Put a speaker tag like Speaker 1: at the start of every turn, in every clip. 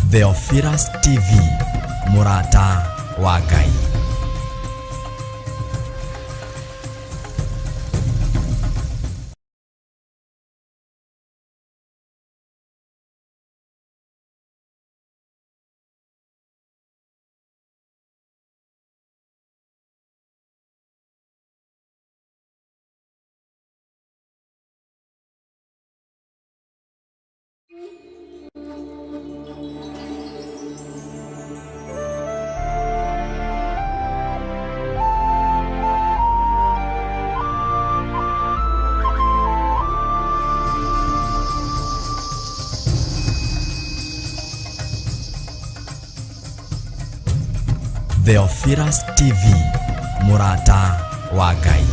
Speaker 1: Theophilus TV, Murata wa Ngai. Theophilus TV, Murata wa Ngai.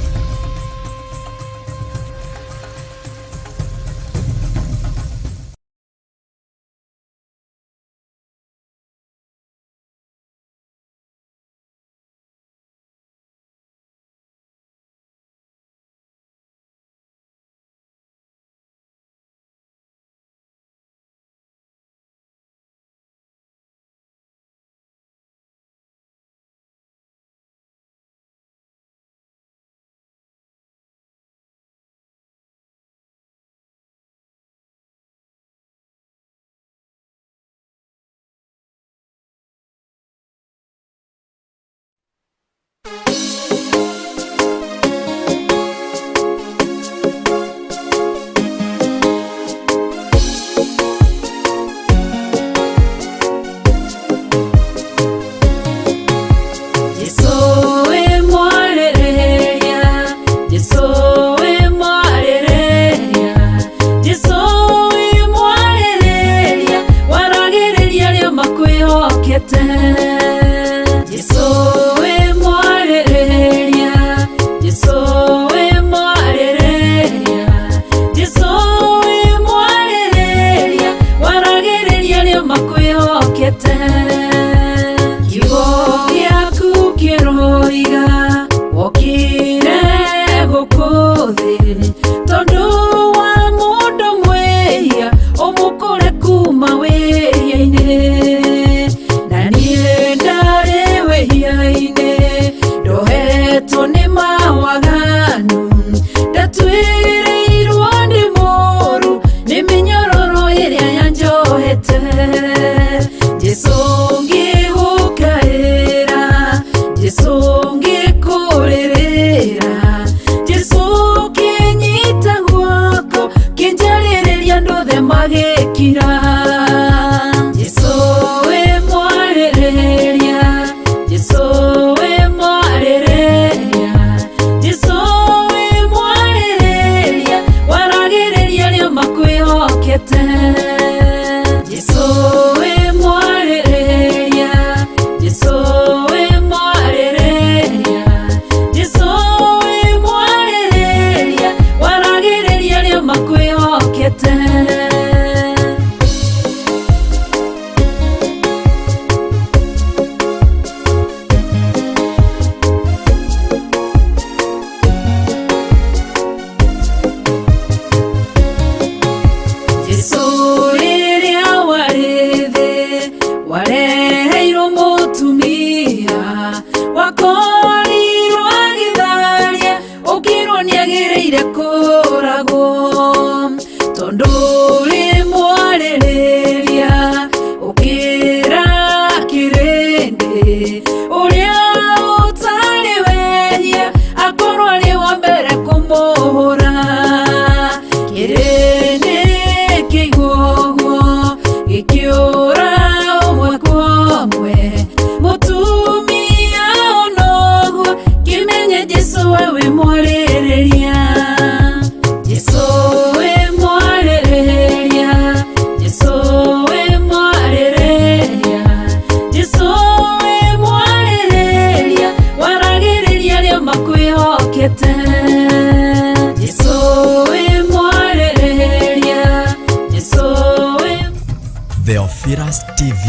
Speaker 1: Theophilus TV,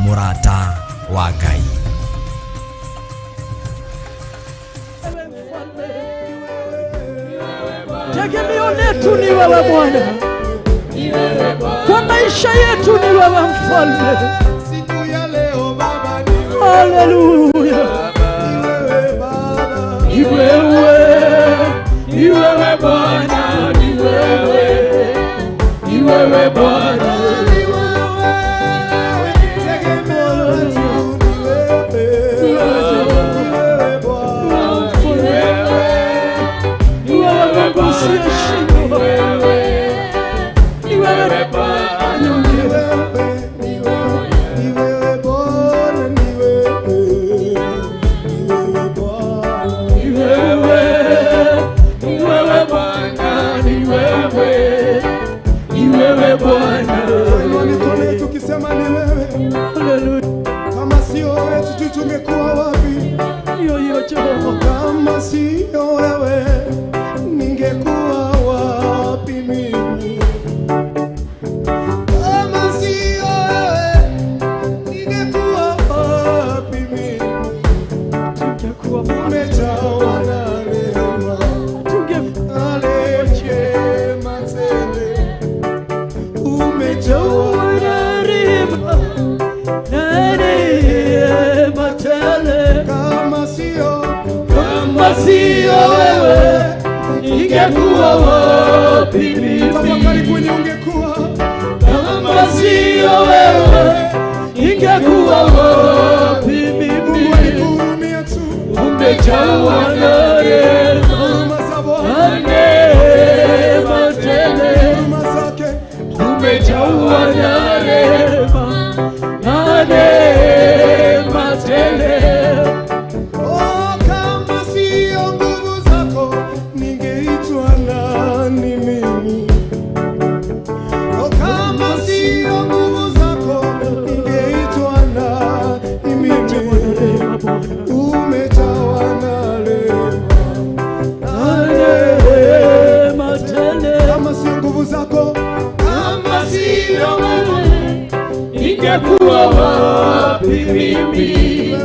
Speaker 1: Murata wa Ngai.
Speaker 2: Tegemeo letu ni wewe Bwana. kwa maisha yetu ni wewe mfalme.
Speaker 3: Siku ya leo Baba ni wewe.
Speaker 2: Haleluya. Ni wewe, ni wewe Bwana, ni wewe, ni wewe Bwana.
Speaker 3: Kama sio wewe sisi tungekuwa wapi? Kama sio wewe ningekuwa wapi mimi? Kama sio wewe ningekuwa wapi mimi? Umejawa na rehema, rehema tele. Umejawa na rehema, kama sio wewe ningekuwa wapi mimi? Tafakari kwenye ungekuwa. Kama sio wewe ningekuwa wapi mimi? Mungu alikuhurumia tu. Umejawa na rehema tele, huruma zake. Umejawa na rehema tele. Ningekuwa wapi mimi?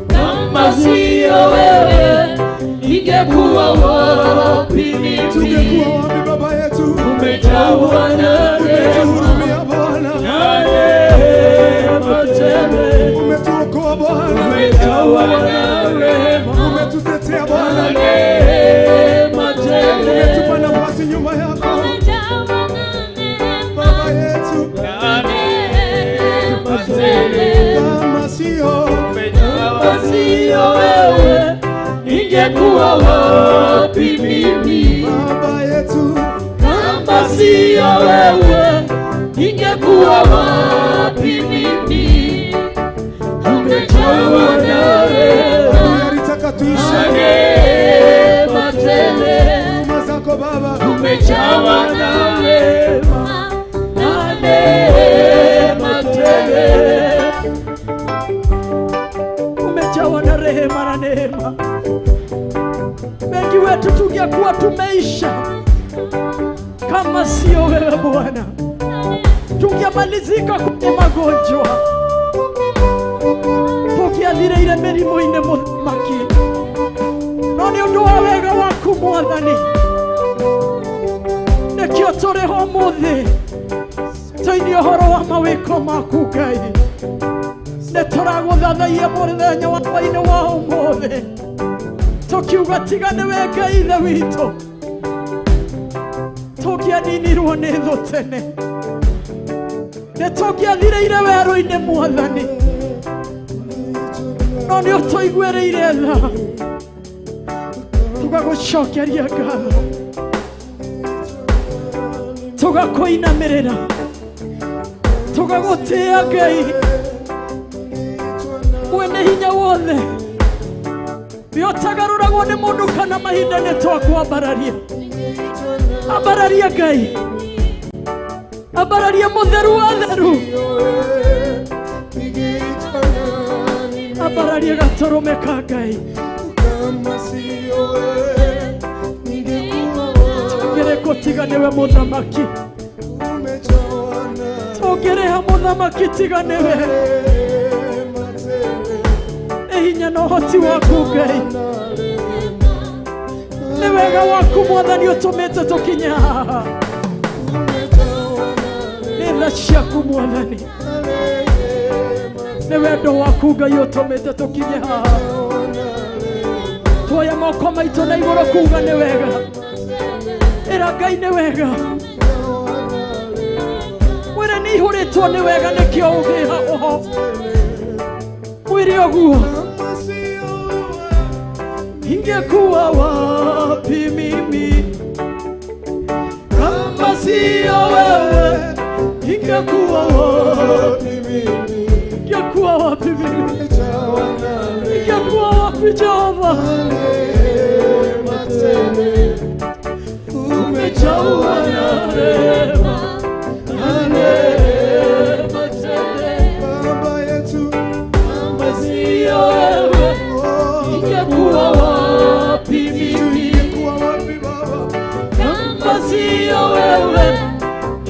Speaker 3: Kama sio wewe ningekuwa wapi mimi? Tungekuwa wapi Baba yetu? Umejawa na rehema Bwana, rehema tele. Umetuokoa Bwana, umejawa na rehema. Umetutetea Bwana, rehema tele. Umetupa nafasi nyuma yako Baba yetu. Kama sio wewe ningekuwa wapi mimi? Baba yetu. Kama sio wewe ningekuwa wapi mimi? Umejawa na rehema, alitaka tuishi rehema tele. Huruma zako Baba. Umejawa na rehema tele. Umejawa na rehema na neema. Wengi wetu tungekuwa tumeisha kama sio wewe Bwana. Tungemalizika kwenye magonjwa, tukiathire ile mirimo ine Muthaki. No ni undu wa wega waku Mwathani nikio turiho muthi toinie uhoro wa mawiko maku Ngai. Nĩtũragũthathaiya mũthenya wakwa-inĩ wa ũmũthĩ, tũkiuga tiga nĩwe Ngai ithe witũ, tũngĩaninirwo nĩ thũ tene. Nĩtũngĩathireire werũ-inĩ Mwathani, no nĩũtũiguĩrĩire tha, tũgagũcokeria ngatho, tũgakũinamĩrĩra, tũgagũtĩĩa Ngai mwene hinya wothe. Nĩũtagarũragwo nĩ mũndũ kana mahinda nĩtwakwambararia. Ambararia Ngai, ambararia Mũtheru wa theru, ambararia Gatũrũme ka Ngai. Tũngĩrĩkũ tiga nĩwe Mũthamaki, tũngĩrĩha Mũthamaki tiga nĩwe. Hinya na ũhoti waku Ngai, nĩ wega waku Mwathani ũtũmĩte tũkinye haha.
Speaker 2: nĩ tha ciaku Mwathani, nĩ wendo waku Ngai ũtũmĩte tũkinye haha. Tuoya moko maitũ na igũrũ kuuga nĩ wega, ĩra Ngai nĩ wega, mwĩre nĩ ihũrĩtwo nĩ wega nĩkĩo ũgĩha ũho, mwĩre ũguo. Ingekuwa wapi mimi kama sio wewe? Ingekuwa wapi mimi? Ingekuwa wapi mimi? Ingekuwa wapi Jehova? Umejawa na rehema, rehema tele. Baba yetu, kama sio wewe ingekuwa wapi mimi? Ingekuwa wapi Baba? Kama sio wewe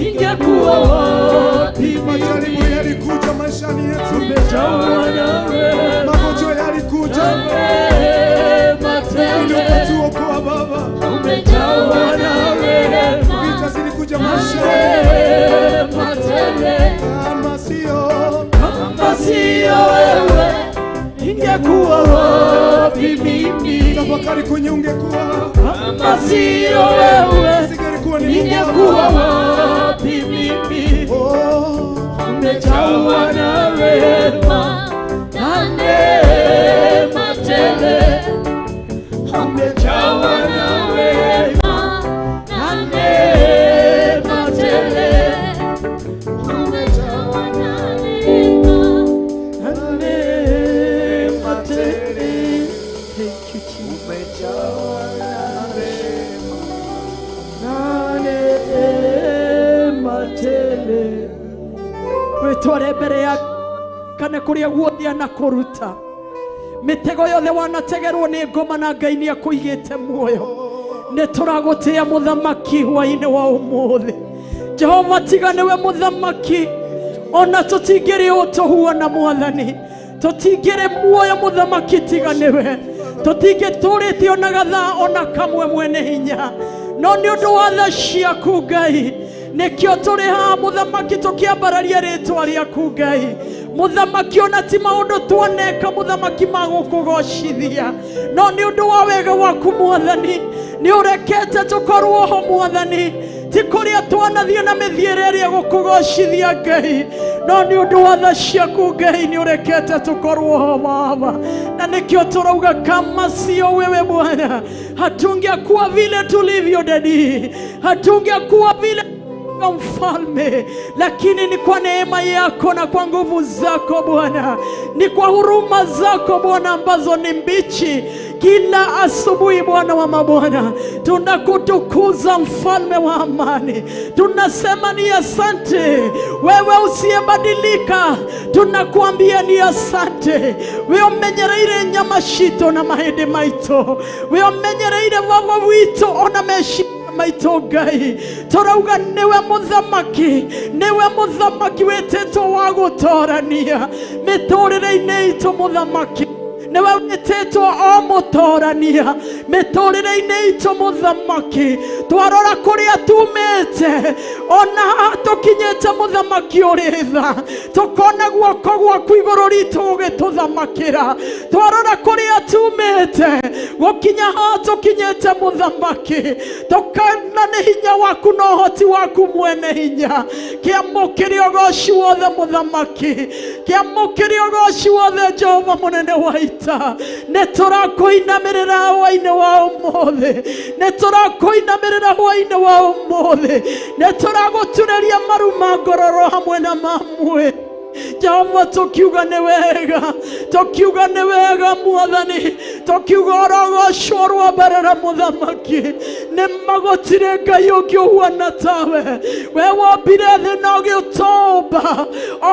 Speaker 2: ingekuwa wapi? Majaribu yalikuja maishani yetu, umejawa na rehema. Magonjwa yalikuja, rehema tele. Ukatuokoa Baba, umejawa na rehema. Vita zilikuja maishani, rehema tele. Kama sio wewe ingekuwa wapi mimi? Tafakari kwenye ungekuwa. Kama sio wewe ingekuwa wapi mimi? Umejawa na rehema, na neema tele. Umejawa na rehema, na neema tele. Umejawa na rehema, na neema tele. Thank you Jesus. Umejawa na rehema, na neema tele. Wetware mbere ya kana kuria guothia na kuruta mitego yothe wanategerwo ni ngoma na Ngai ni akuigite muoyo. Ni turagutia muthamaki hwaini wa umuthi. Jehova tiga niwe muthamaki, ona tutingiri utuhuana Mwathani, tutingiri muoyo muthamaki tiga niwe, tutingiturite ona gathaa ona kamwe mwene hinya, no ni undu wa tha ciaku Ngai nikio turi ha muthamaki tukiambararia ritwa riaku Ngai. Muthamaki ona ti maundu tuoneka muthamaki magukugocithia, no ni undu wa wega waku Mwathani ni urekete tukorwo ho Mwathani, ti kuria twanathie na mithiere ria gukugocithia Ngai, no ni undu wa tha ciaku Ngai ni urekete tukorwo ho Baba. Na nikio turauga kama sio wewe Bwana hatungekuwa vile tulivyo Dadi, hatungekuwa vile Mfalme, lakini ni kwa neema yako na kwa nguvu zako Bwana, ni kwa huruma zako Bwana ambazo ni mbichi kila asubuhi. Bwana wa mabwana, tunakutukuza Mfalme wa amani, tunasema ni asante. Wewe usiyebadilika tunakuambia ni asante. Wewe umenyereire nyamashito na mahende maito, wewe umenyereire baba wito ona meshi maito Ngai. Turauga niwe muthamaki wetetwo wa gutorania miturire-ini itu Muthamaki, niwe wetetwo o mutorania miturire-ini itu Muthamaki. Twarora kuria tumite ona tukinyete Muthamaki uri tha, tukona guoko gwaku iguru ritu gugituthamakira. Twarora kuria tumite gukinya ha tukinyete Muthamaki, tukana ni hinya waku no hoti waku mwene hinya. Kiamukire ugoci wothe Muthamaki, kiamukire ugoci wothe Jehova munene wa ita. Niturakuinamirira hwaini wa umuthi, niturakuinamirira hwaini wa umuthi, nituragutureria maru ma ngororo hamwe na mamwe. Jehova tukiuga ni wega, tukiuga ni wega Mwathani, tukiuga urogocwo rwa mbere na Muthamaki. Ni magotire Ngai ungi uhuana tawe, we wombire thi na ugiutomba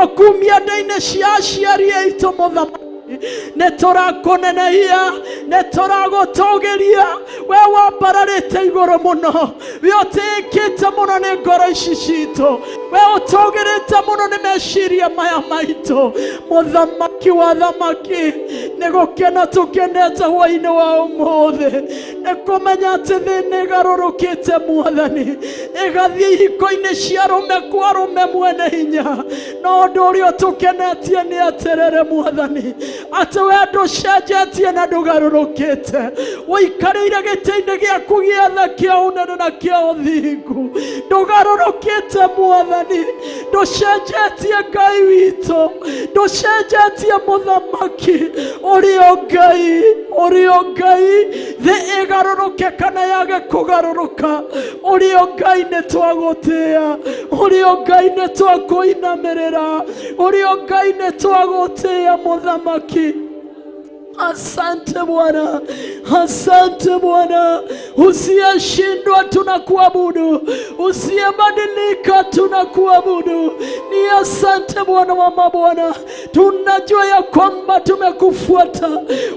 Speaker 2: o kumia nda-ini cia aciari aitu Muthamaki. netorakonenehia netoragotogeria we wambararite igoro muno biotekete muno ni ngoro ici citũ we utogerete muno ni meciria maya maitũ muthamaki wa thamaki ni gukena tukenete hwainĩ wa ũmũthĩ ni kumenya atĩ thĩ nĩ ĩgarũrũkĩte Mwathani ĩgathiĩ ihiko-inĩ cia arũme kwa arũme mwene hinya no ũndũ ũrĩa ũtũkenetie nĩ atĩrĩrĩ Mwathani atĩ we ndũcenjetie na ndũgarũrũkĩte ũikarĩire gĩtĩ-inĩ gĩaku gĩa tha kĩa ũnene na kĩa ũthingu ndũgarũrũkĩte Mwathani ndũcenjetie Ngai witũ ndũcenjetie mũthamaki ũrĩ o Ngai thĩ ĩgarũrũke kana yage kũgarũrũka ũrĩ o Ngai nĩ twagũtĩĩa ũrĩ o Ngai nĩ twakũinamĩrĩra ũrĩ o Ngai nĩ twagũtĩĩa mũthamaki. Asante Bwana, asante Bwana, usiyeshindwa tunakuabudu, usiyebadilika tunakuabudu. Ni asante Bwana wa mabwana, tunajua ya kwamba tumekufuata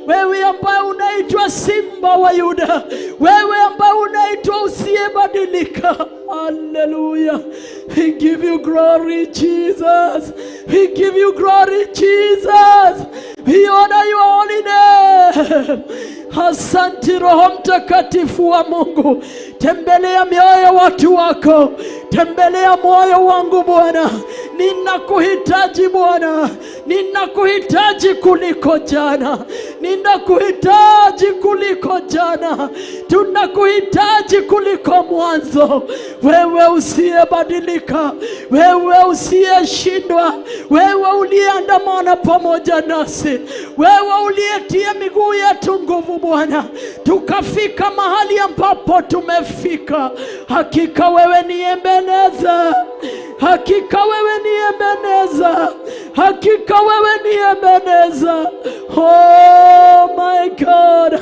Speaker 2: wewe ambaye unaitwa Simba wa Yuda, wewe ambaye unaitwa usiyebadilika. Hallelujah. We give you glory, Jesus. We give you glory, Jesus. We honor your holy name. Asante Roho Mtakatifu wa Mungu, tembelea mioyo watu wako, tembelea moyo wangu Bwana. Ninakuhitaji Bwana, ninakuhitaji kuliko jana, ninakuhitaji kuliko jana, tunakuhitaji kuliko mwanzo. Wewe usiyebadilika, wewe usiyeshindwa, wewe uliyeandamana pamoja nasi, wewe uliyetia miguu yetu nguvu Bwana, tukafika mahali ambapo tumefika. Hakika wewe ni Ebeneza, hakika wewe ni Ebeneza, hakika wewe ni Ebeneza. Oh my God,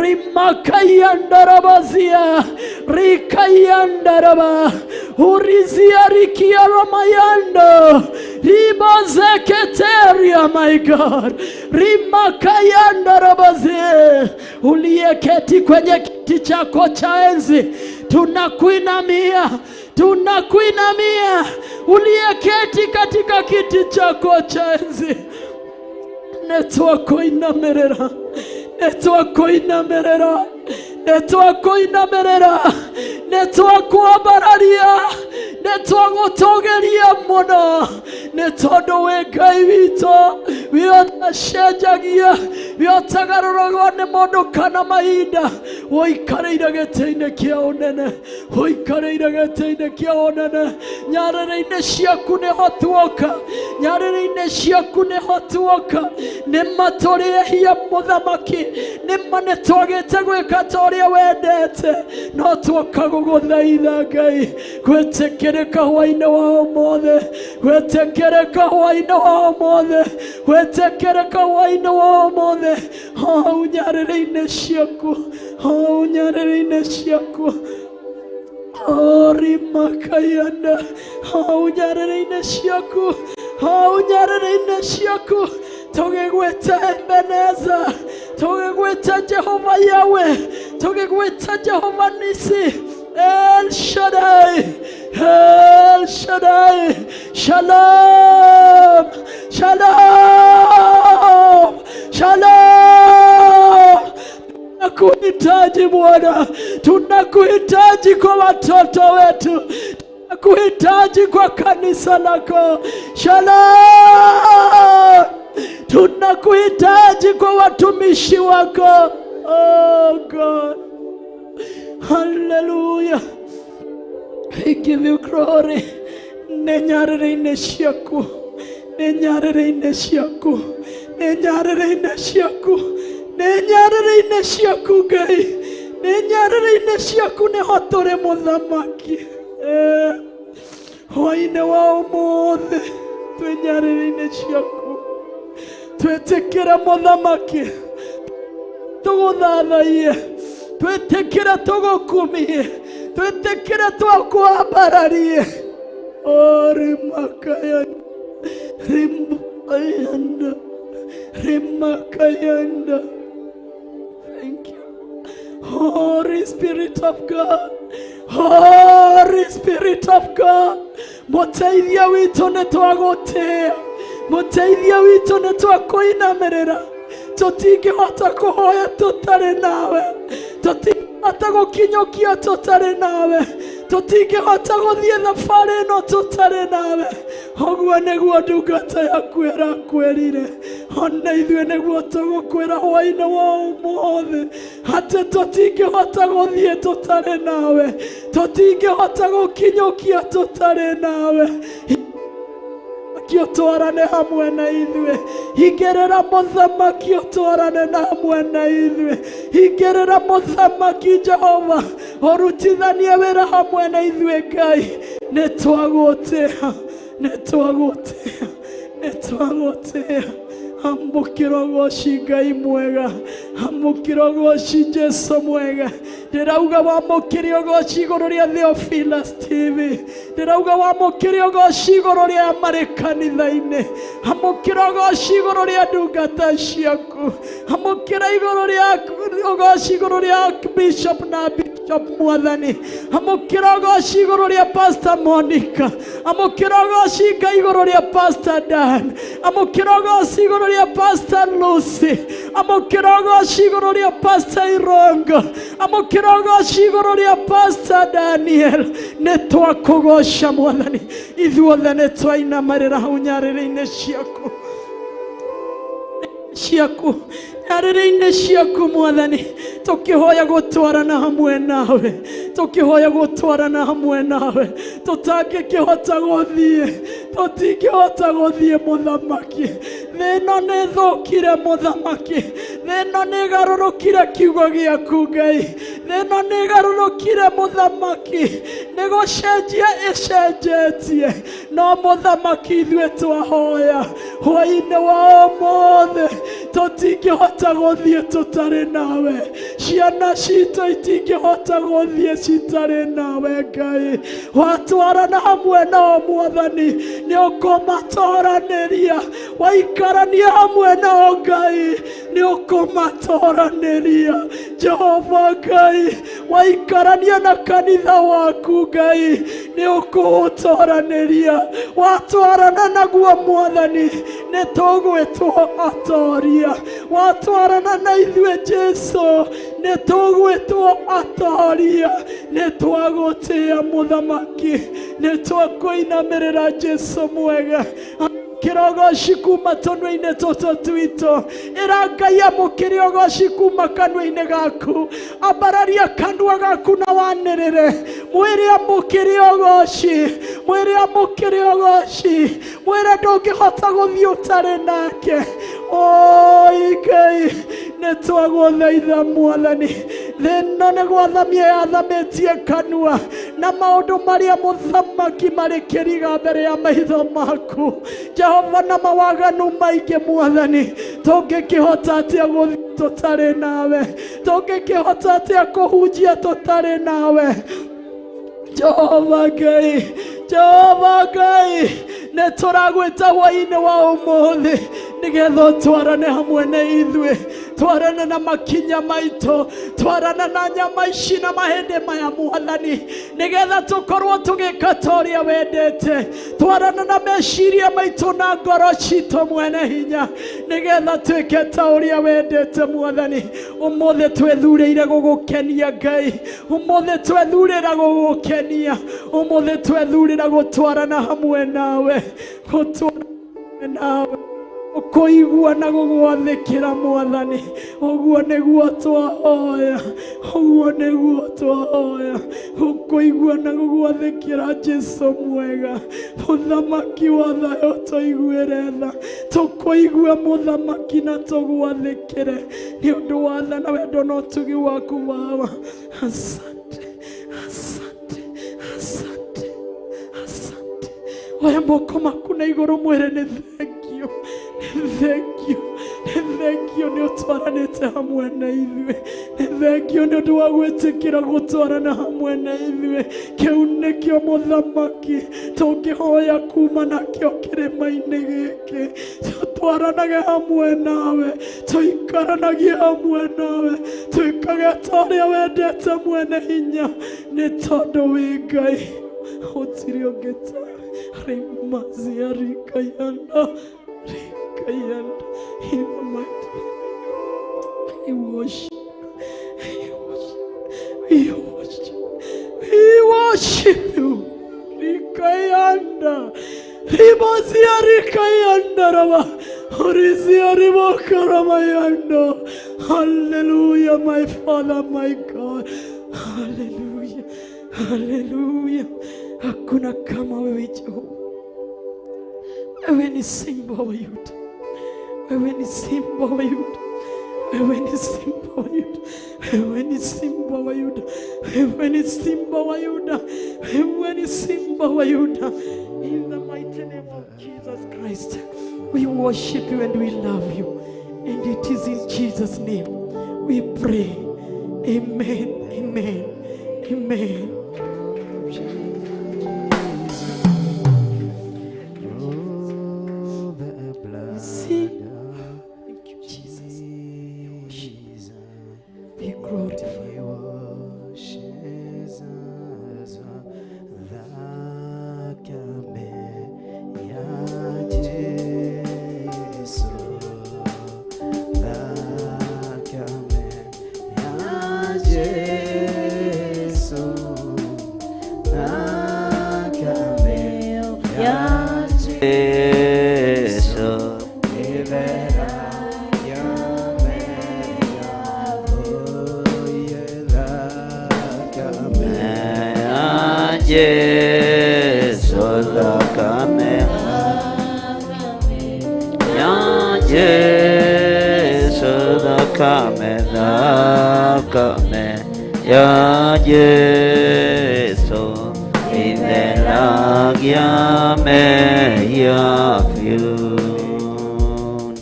Speaker 2: rimakaiandarabazia rikaiandaraba urizia rikiaramayando ribazeketeria. My God, rimakaiandarabazie uliyeketi kwenye kiti chako cha enzi, tunakuinamia, tunakuinamia uliyeketi katika kiti chako cha enzi. Netwakuinamerera, netwakuinamerera, netwakuinamerera, netwakuabararia, netwagutogeria muno nĩtondũ wĩ Ngai witũ wĩotacenjagia wĩotagarũragwo nĩ mũndũ kana mahinda. Ũikarĩire gĩtĩ-inĩ kĩa ũnene, ũikarĩire gĩtĩ-inĩ kĩa ũnene. Nyarĩrĩ-inĩ ciaku nĩho tuoka, nyarĩrĩ-inĩ ciaku nĩho tuoka. Nĩma tũrĩhia mũthamaki, nĩma nĩtwagĩte gwĩka ta ũrĩa wendete, no tuoka gũgũthaitha Ngai gwĩtĩkĩrĩka hwainĩ wa ũmũthĩ, gwĩtĩkĩrĩka hwainĩ wa ũmũthĩ, gwĩtĩkĩrĩka hwainĩ wa ũmũthĩ. Hau nyarĩrĩ-inĩ ciaku, hau nyarĩrĩ-inĩ ciaku, rimakayanda, hau nyarĩrĩ-inĩ ciaku, hau nyarĩrĩ-inĩ ciaku. Tũgĩgwĩta Ebeneza, tũgĩgwĩta Jehova Yahweh, tũgĩgwĩta Jehova Nisi, El Shaddai, El Shaddai. Shalom, shalom, shalom. Tunakuhitaji Bwana, tunakuhitaji kwa watoto wetu, tunakuhitaji kwa kanisa lako. Shalom, tunakuhitaji kwa watumishi wako. Oh God, hallelujah. I give you glory. Nenyarĩrĩ-inĩ ciaku, nenyarĩrĩ-inĩ ciaku, nenyarĩrĩ-inĩ ciaku, nenyarĩrĩ-inĩ ciaku Ngai, nenyarĩrĩ-inĩ ciaku nĩho tũrĩ mũthamaki. Hwainĩ wa ũmũthĩ twĩ nyarĩrĩ-inĩ ciaku, twĩtĩkĩre mũthamaki, tũgũthathaiye, twĩtĩkĩre tũgũkumie, twĩtĩkĩre twakwambararie. Rimakaya, rimakayanda, Rimakayanda. Thank you. Holy Spirit of God. Holy Spirit of God. Muteithia witũ nĩ twagũtĩĩa. Muteithia witũ nĩ twakũinamĩrĩra. Tũtingĩhota kũhoya tũtarĩ nawe. Tũtingĩhota gũkinyũkia tũtarĩ nawe. Tũtingĩhota gũthiĩ thabarĩ ĩno tũtarĩ nawe. Ũguo nĩguo ndungata yaku ĩrakwĩrire. Ona ithuĩ nĩguo tũgũkwĩra hwaĩ-inĩ wa ũmũthĩ. Atĩ tũtingĩhota gũthiĩ tũtarĩ nawe. Tũtingĩhota gũkinyũkia tũtarĩ nawe. Utwarane hamwe na ithuĩ. Hingĩrĩra mũthamaki utwarane na hamwe na ithuĩ. Hingĩrĩra mũthamaki Jehova ũrutithanie wĩra hamwe na ithuĩ Ngai. Nĩ twagũtĩĩa. Nĩ twagũtĩĩa. Nĩ twagũtĩĩa. Amũkĩra goci Ngai mwega. Amũkĩra goci Jesu mwega. Ndĩrauga wamũkĩre goci igũrũ rĩa Theophilus TV. Ndĩrauga wamũkĩre goci igũrũ rĩa marĩ kanitha-inĩ. Amũkĩra goci igũrũ rĩa ndungata ciaku. Amũkĩra igũrũ rĩa goci igũrũ rĩa Bishop na Bishop Mwathani. Amũkĩra goci igũrũ rĩa Pastor Monica. Amũkĩra goci Ngai igũrũ rĩa Pastor Dan. Amũkĩra goci igũrũ rĩa Pastor Lucy. Amũkĩra goci igũrũ rĩa Pastor Irongo. Amũkĩra goci igũrũ rĩa Pastor Daniel. Nĩ twakũgoca Mwathani. Ithuothe nĩ twainamarĩra hau nyarĩrĩ-inĩ ciaku. Ciaku. Nyarĩrĩ-inĩ ciaku Mwathani. Tũkĩhoya gũtwarana hamwe nawe. Tũkĩhoya gũtwarana hamwe nawe. Tũtangĩkĩhota gũthiĩ. Tũtingĩhota gũthiĩ mũthamaki. Thĩ ĩno nĩ thũkire mũthamaki. Thĩ ĩno nĩ ĩgarũrũkire kiugo gĩaku Ngai. Thĩ ĩno nĩ ĩgarũrũkire mũthamaki. Nĩ gũcenjia ĩcenjetie. No mũthamaki ithuĩ twahoya hwaĩ-inĩ wa ũmũthĩ. Tũtingĩhota gũthiĩ tũtarĩ nawe. Ciana citũ itingĩhota gũthiĩ citarĩ nawe Ngai. Watwarana hamwe nao Mwathani. Nĩ ũkũmatoranĩria. Waikarania hamwe nao Ngai. Nĩ ũkũmatoranĩria. Jehova Ngai. Waikarania na kanitha waku Ngai. Nĩ ũkũũtoranĩria. Watwarana naguo Mwathani. Nĩ tũgwĩtwo atoria. Watwarana na ithuĩ Jesu. Nĩ tũgwĩtwo atoria. Nĩ twagũtĩĩa mũthamaki. Nĩ twakũinamĩrĩra Jesu mwega. Kirogoci kuma tũnua-inĩ tũtũ twitũ. Ĩra Ngai amũkĩre ũgoci kuma kanua-inĩ gaku. Ambararia kanua gaku na wanĩrĩre. Mwĩre amũkĩre ũgoci. Mwĩre amũkĩre ũgoci. Mwĩre ndũngĩhota gũthiĩ ũtarĩ nake. Oi Ngai, nĩ twagũthaitha Mwathani. Thĩ ĩno nĩ gwathamia yathamĩtie kanua. Na maũndũ marĩa mũthamaki marĩ kĩriga mbere ya maitho maku. Jehova na mawaganu maingĩ Mwathani. Tũngĩkĩhota atĩa gũthiĩ tũtarĩ nawe. Tũngĩkĩhota atĩa kũhunjia tũtarĩ nawe. Jehova Ngai. Jehova Ngai. Nĩ tũragwĩta hwaĩ-inĩ wa ũmũthĩ. Nĩgetha ũtwarane hamwe na ithuĩ. Twarana na makinya maitũ. Twarana na nyama ici na mahĩndĩ maya Mwathani. Nĩgetha tũkorwo tũgĩka ta ũrĩa wendete. Twarana na meciria maitũ na ngoro citũ mwene hinya. Nĩgetha twĩke ta ũrĩa wendete Mwathani. Ũmũthĩ twĩthurĩire gũgũkenia Ngai. Ũmũthĩ twethurĩra gũgũkenia. Ũmũthĩ twethurĩra gũtwarana hamwe nawe. Gũtwarana nawe. Kũigua na gũgwathĩkĩra Mwathani. Ũguo nĩguo twahoya. Ũguo nĩguo twahoya. Kũigua na gũgwathĩkĩra Jesu mwega. Mũthamaki wa thayũ tũiguĩre tha. Tũkũigua mũthamaki na tũgwathĩkĩre. Nĩ ũndũ wa tha na wendo na ũtugi waku Baba. Asante. Asante. Asante. Asante. Oya moko maku na igũrũ mwĩre nĩ thengio. Thank you. Thank you. Nĩ ũtwaranĩte hamwe na ithuĩ. Thank you. Nĩ ũndũ wa gwĩtĩkĩra gũtwarana hamwe na ithuĩ. Kĩu nĩkĩo mũthamaki tũngĩhoya kuma nakĩo kĩrĩma-inĩ gĩkĩ. twaranage hamwe nawe tuikaranagie hamwe nawe tuikage taria wendete mwene hinya ni tondu wi Ngai utiri ungeta rimazia rikayanda in the mighty we worship you rikayanda rimazia rikayanda raba horizia ribokaramayanda. Hallelujah, my Father, my God. Hallelujah, hallelujah. Hakuna kama wewe Jehova. Wewe ni simba wa Yuda. Wewe ni simba wa Yuda. Wewe ni simba wa Yuda. Wewe ni simba wa Yuda. Wewe ni simba wa Yuda. Wewe ni simba wa Yuda. In the mighty name of Jesus Christ, we worship you and we love you. And it is in Jesus' name we pray. Amen, amen, amen. See? Thank you, Jesus. Be glorified.
Speaker 4: Ya Yesu inelagia meya fyun.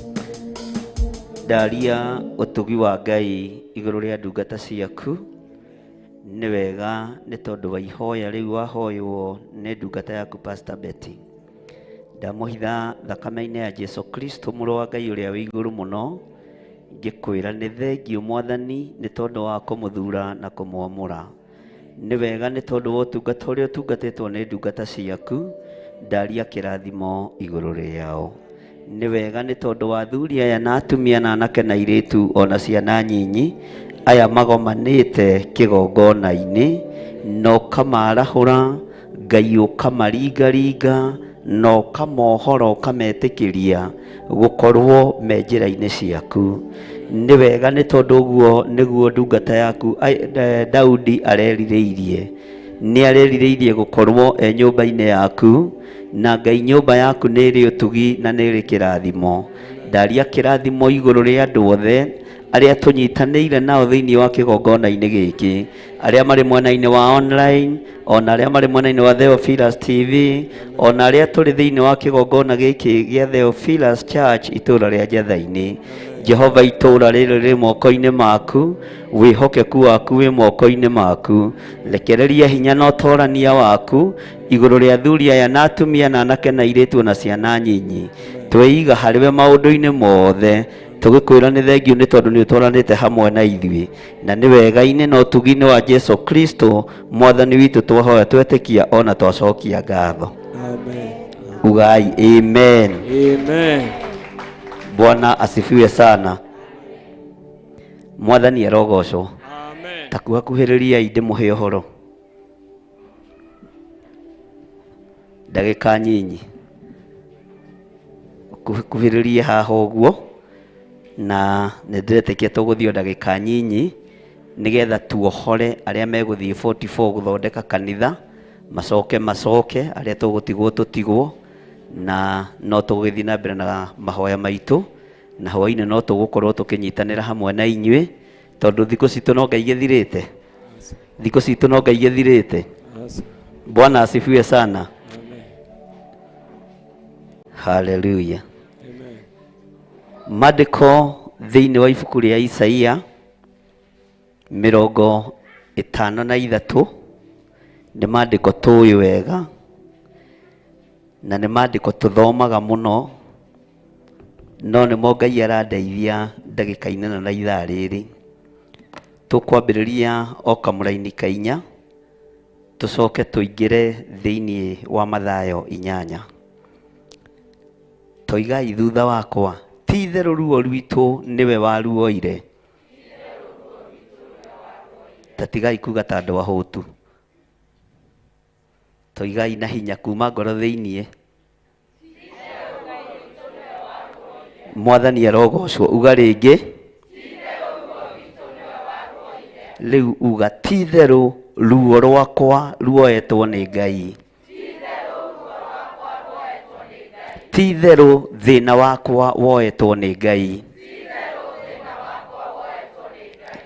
Speaker 4: Daria utugi wa Ngai iguru ria ndungata ciaku ni wega ni tondu wa ihoya riu wahoywo ni ndungata yaku Pastor Betty. Ndamuhitha thakame-ini ya Jesu Kristo muru wa Ngai uria wi iguru muno ngikwira ni thengio Mwathani ni tondu wa kumuthura na kumwamura. Ni wega ni tondu wa utungata uria utungatitwo ni ndungata ciaku ndaria kirathimo iguru riao. Ni wega ni tondu wa athuri aya na atumia na anake na iritu ona ciana nyinyi aya magomanite kigongona-ini no kamarahura Ngai ukamaringaringa no kamohoro kametikiria gukorwo me njira-ini ciaku. Ni wega ni tondu guo niguo ndungata yaku Daudi arerireirie. Ni arerireirie gukorwo nyumba-ini yaku na Ngai nyumba yaku ni iri utugi na ni iri kirathimo. Ndaria kirathimo iguru ria andu othe aria tunyitanĩire nao thĩinĩ wa kĩgongona-inĩ gĩkĩ, aria marĩ mwena-inĩ wa online, ona aria marĩ mwena-inĩ wa Theophilus TV, ona aria tũrĩ thĩinĩ wa kĩgongona gĩkĩ gĩa Theophilus Church itũũra rĩa Njatha-inĩ. Jehova, itũũra rĩrĩ rĩ moko-inĩ maku, wĩhokeku waku wĩ moko-inĩ maku. Rekereria hinya na ũtorania waku igũrũ rĩa athuri aya na atumia na anake na airĩtu na ciana nyinyi. Tweiga harĩwe maũndũ-inĩ mothe, tugikwira ni thengio ni tondu ni utwaranite hamwe na ithui na ni wega-ini na utugi-ini wa Jesu Kristo Mwathani witu twahoya twetikia ona twacokia ngatho.
Speaker 3: Amen.
Speaker 4: Ugai amen.
Speaker 3: Amen.
Speaker 4: Bwana asifiwe sana. Mwathani arogocwo.
Speaker 3: Amen.
Speaker 4: Takuhakuhĩrĩria inde muhe ũhoro ndagĩka nyinyi kuhĩrĩria haha ũguo na nĩndĩretĩkia tũgũthiĩ ndagĩka nyinyi nĩgetha tuohore arĩa megũthiĩ 44 gũthondeka kanitha macoke arĩa tũgũtigwo tũtigwo na no tũgũthiĩ na mbere na mahoya maitũ na hwaĩ-inĩ no tũgũkorwo tũkĩnyitanĩra hamwe na inyuĩ tondũ thikũ citũ no Ngai gĩthirĩte. Thikũ citũ no Ngai gĩthirĩte. Bwana asifiwe sana. Hallelujah. Maandĩko thĩinĩ wa ibuku rĩa Isaia 53 nĩ maandĩko tũĩ wega na nĩ maandĩko tũthomaga mũno no nĩ mo Ngai arandeithia ndagĩka-inĩ na ithaa rĩrĩ. Tũkwambĩrĩria o kamũraini kainya tũcoke tũingĩre thĩinĩ wa Mathayo 8. Toigai thutha wakwa, ti itherũ ruo rwitũ nĩwe waruoire. Tatigai kuga ta andũ ahũtu. Toigai na hinya kuma ngoro thĩinĩ. Mwathani arogocwo. Uga rĩngĩ. Rĩu uga ti itherũ ruo rwakwa ruoetwo nĩ Ngai. Ti itherũ thĩna wakwa woetwo nĩ Ngai.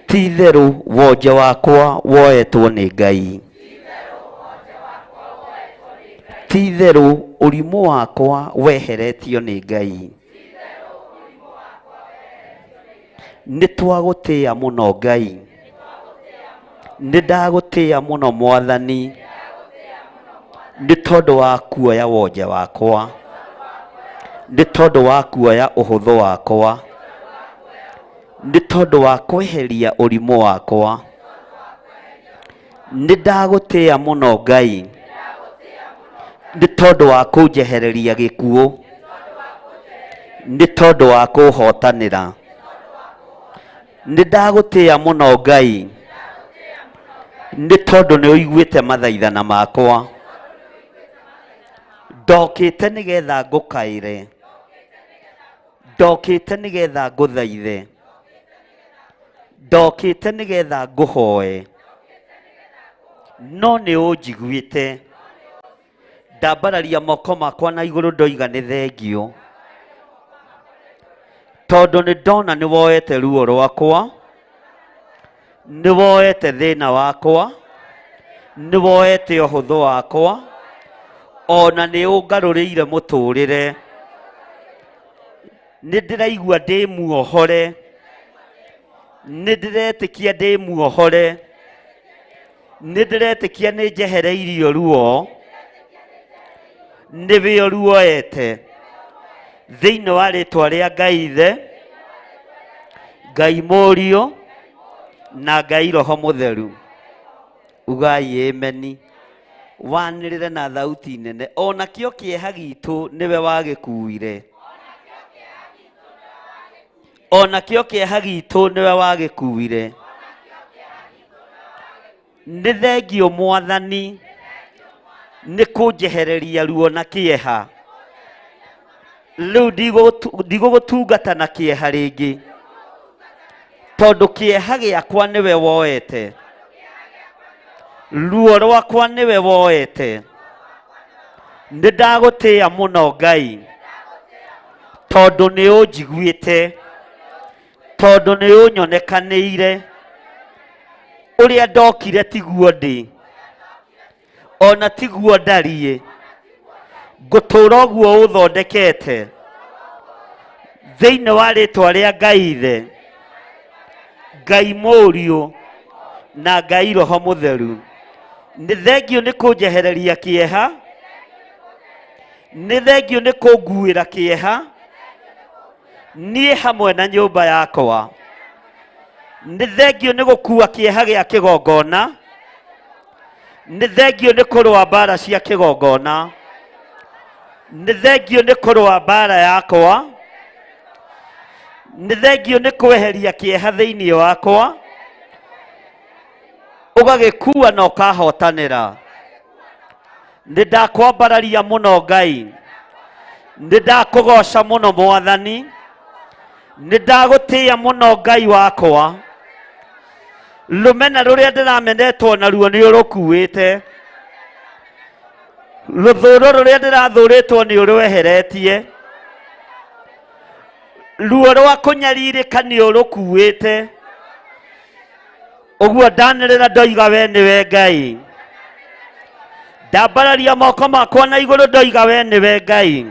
Speaker 4: Ti itherũ wonje wakwa woetwo nĩ Ngai. Ti itherũ ũrimũ wakwa weheretio nĩ Ngai. Nĩ twagũtĩĩa mũno Ngai. Nĩ ndagũtĩĩa mũno Mwathani. Nĩ tondũ wa kuoya wonje wakwa. Nĩ tondũ wa kuoya ũhũthũ wakwa. Nĩ tondũ wa kweheria ũrimũ wakwa. Nĩ ndagũtĩĩa mũno Ngai. Nĩ tondũ wa kũnjehereria gĩkuũ. Nĩ tondũ wa kũhotanĩra. Nĩ ndagũtĩĩa mũno Ngai. Nĩ tondũ nĩ ũiguĩte mathaithana makwa. Ndokĩte nĩgetha ngũkaĩre. Ndokĩte nĩgetha ngũthaithe. Ndokĩte nĩgetha ngũhoe. No nĩ ũnjiguĩte. Ndambararia moko makwa na igũrũ ndoiga nĩ thengio. Tondũ nĩ ndona nĩ woete ruo rwakwa. Nĩ woete thĩna wakwa. Nĩ woete ũhũthũ wakwa. Ona nĩ ũngarũrĩire mũtũrĩre. Nĩ ndĩraigua ndĩ muohore. Nĩ ndĩretĩkia ndĩ muohore. Nĩ ndĩretĩkia nĩ njehereirio ruo. Nĩwe ũruoete. Thĩinĩ wa rĩtwa rĩa Ngai Ithe, Ngai Mũriũ na Ngai Roho Mũtheru. Ugai ameni. Wanĩrĩre na thauti nene. Ona kĩo kĩeha gitũ nĩwe wagĩkuire. Ona kĩo kĩeha gitũ nĩwe wagĩkuire. Nĩ thengio Mwathani nĩ kũnjehereria ruo na kĩeha. Rĩu ndigũgũtungata na kĩeha rĩngĩ. Tondũ kĩeha gĩakwa nĩwe woete. Ruo rwakwa nĩwe woete. Nĩ ndagũtĩĩa mũno Ngai. Tondũ nĩ ũnjiguĩte. Tondũ nĩ ũnyonekanĩire. Ũrĩa ndokire tiguo ndĩ. Ona tiguo ndariĩ. Ngũtũũra ũguo ũthondekete. Thĩinĩ wa rĩtwa rĩa Ngai Ithe, Ngai Mũriũ na Ngai Roho Mũtheru. Nĩ thengio nĩ kũnjehereria kĩeha. Nĩ thengio nĩ kũnguĩra kĩeha. Niĩ hamwe na nyũmba yakwa. Nĩ thengio nĩ gũkua kĩeha gĩa kĩgongona. Nĩ thengio nĩ kũrũa mbara cia kĩgongona. Nĩ thengio nĩ kũrũa mbara yakwa. Nĩ thengio nĩ kweheria kĩeha thĩinĩ wakwa. Ũgagĩkua na ũkahotanĩra. Nĩ ndakwambararia mũno Ngai. Nĩ ndakũgoca mũno Mwathani. Nĩ ndagũtĩĩa mũno Ngai wakwa. Rũmena rũrĩa ndĩramenetwo naruo nĩ ũrũkuĩte. Rũthũũro rũrĩa ndĩrathũrĩtwo nĩ ũrweheretie. Ruo rwa kũnyarirĩka nĩ ũrũkuĩte. Ũguo ndanĩrĩra ndoiga we nĩwe Ngai. Ndambararia moko makwa na igũrũ ndoiga we nĩwe Ngai.